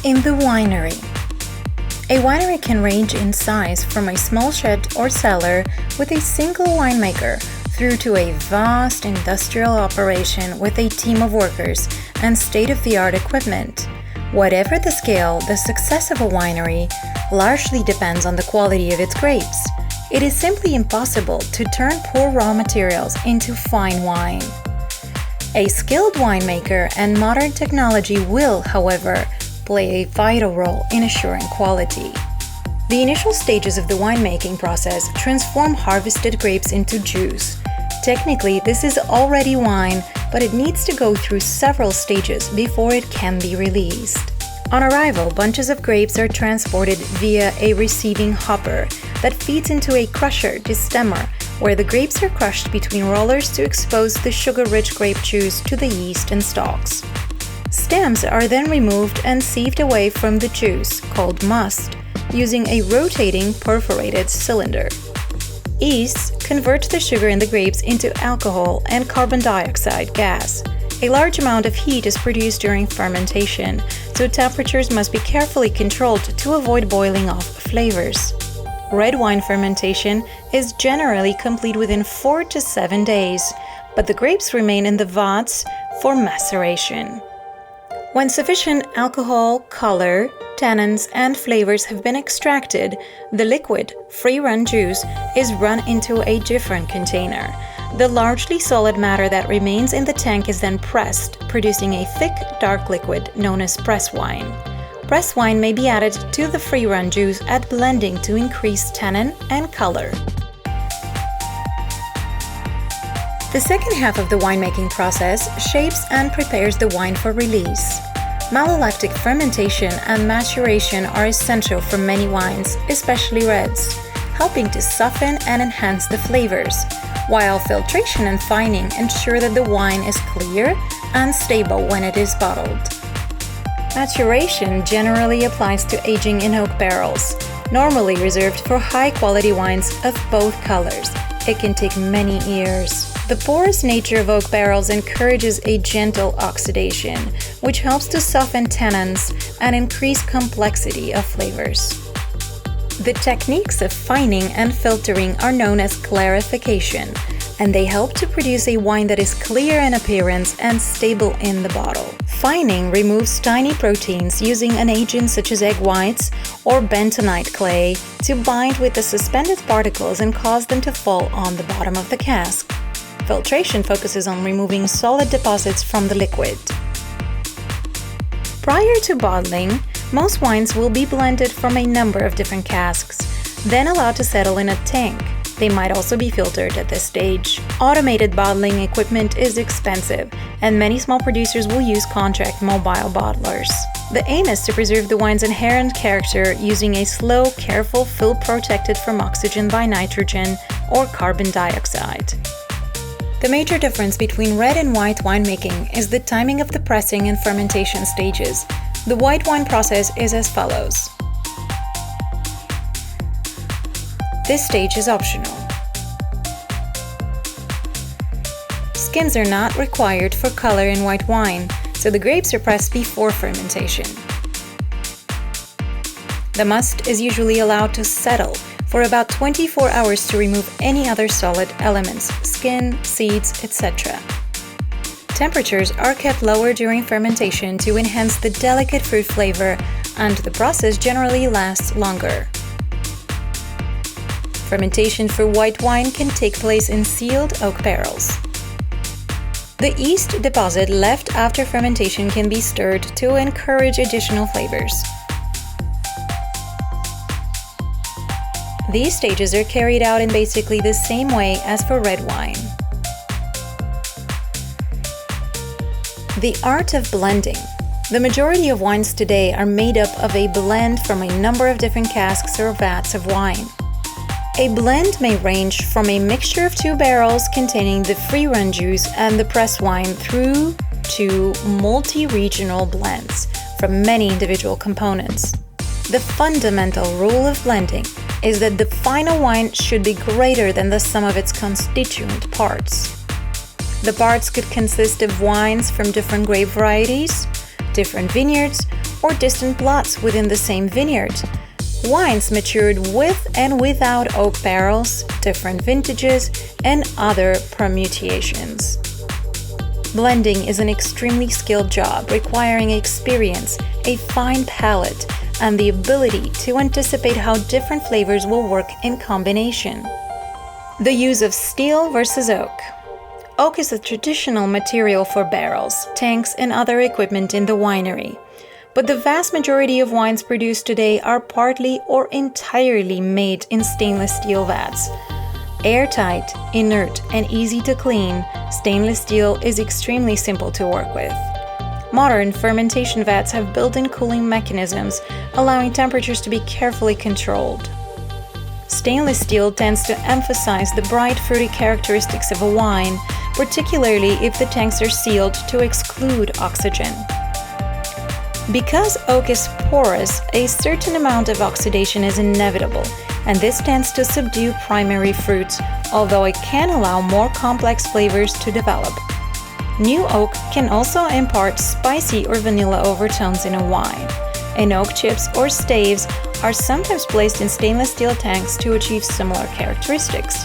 In the winery. A winery can range in size from a small shed or cellar with a single winemaker through to a vast industrial operation with a team of workers and state-of-the-art equipment. Whatever the scale, the success of a winery largely depends on the quality of its grapes. It is simply impossible to turn poor raw materials into fine wine. A skilled winemaker and modern technology will, however, play a vital role in assuring quality. The initial stages of the winemaking process transform harvested grapes into juice. Technically, this is already wine, but it needs to go through several stages before it can be released. On arrival, bunches of grapes are transported via a receiving hopper that feeds into a crusher destemmer, where the grapes are crushed between rollers to expose the sugar-rich grape juice to the yeast and stalks. Stems are then removed and sieved away from the juice, called must, using a rotating perforated cylinder. Yeasts convert the sugar in the grapes into alcohol and carbon dioxide gas. A large amount of heat is produced during fermentation, so temperatures must be carefully controlled to avoid boiling off flavors. Red wine fermentation is generally complete within 4 to 7 days, but the grapes remain in the vats for maceration. When sufficient alcohol, color, tannins, and flavors have been extracted, the liquid, free-run juice is run into a different container. The largely solid matter that remains in the tank is then pressed, producing a thick, dark liquid known as press wine. Press wine may be added to the free-run juice at blending to increase tannin and color. The second half of the winemaking process shapes and prepares the wine for release. Malolactic fermentation and maturation are essential for many wines, especially reds, helping to soften and enhance the flavors, while filtration and fining ensure that the wine is clear and stable when it is bottled. Maturation generally applies to aging in oak barrels, normally reserved for high-quality wines of both colors. It can take many years. The porous nature of oak barrels encourages a gentle oxidation, which helps to soften tannins and increase complexity of flavors. The techniques of fining and filtering are known as clarification, and they help to produce a wine that is clear in appearance and stable in the bottle. Fining removes tiny proteins using an agent such as egg whites or bentonite clay to bind with the suspended particles and cause them to fall on the bottom of the cask. Filtration focuses on removing solid deposits from the liquid. Prior to bottling, most wines will be blended from a number of different casks, then allowed to settle in a tank. They might also be filtered at this stage. Automated bottling equipment is expensive, and many small producers will use contract mobile bottlers. The aim is to preserve the wine's inherent character using a slow, careful fill protected from oxygen by nitrogen or carbon dioxide. The major difference between red and white winemaking is the timing of the pressing and fermentation stages. The white wine process is as follows. This stage is optional. Skins are not required for color in white wine, so the grapes are pressed before fermentation. The must is usually allowed to settle for about 24 hours to remove any other solid elements, skin, seeds, etc. Temperatures are kept lower during fermentation to enhance the delicate fruit flavor, and the process generally lasts longer. Fermentation for white wine can take place in sealed oak barrels. The yeast deposit left after fermentation can be stirred to encourage additional flavors. These stages are carried out in basically the same way as for red wine. The art of blending. The majority of wines today are made up of a blend from a number of different casks or vats of wine. A blend may range from a mixture of 2 barrels containing the free-run juice and the press wine through to multi-regional blends from many individual components. The fundamental rule of blending is that the final wine should be greater than the sum of its constituent parts. The parts could consist of wines from different grape varieties, different vineyards, or distant plots within the same vineyard. Wines matured with and without oak barrels, different vintages, and other permutations. Blending is an extremely skilled job requiring experience, a fine palate, and the ability to anticipate how different flavors will work in combination. The use of steel versus oak. Oak is a traditional material for barrels, tanks, and other equipment in the winery. But the vast majority of wines produced today are partly or entirely made in stainless steel vats. Airtight, inert, and easy to clean, stainless steel is extremely simple to work with. Modern fermentation vats have built-in cooling mechanisms, allowing temperatures to be carefully controlled. Stainless steel tends to emphasize the bright fruity characteristics of a wine, particularly if the tanks are sealed to exclude oxygen. Because oak is porous, a certain amount of oxidation is inevitable, and this tends to subdue primary fruits, although it can allow more complex flavors to develop. New oak can also impart spicy or vanilla overtones in a wine, and oak chips or staves are sometimes placed in stainless steel tanks to achieve similar characteristics.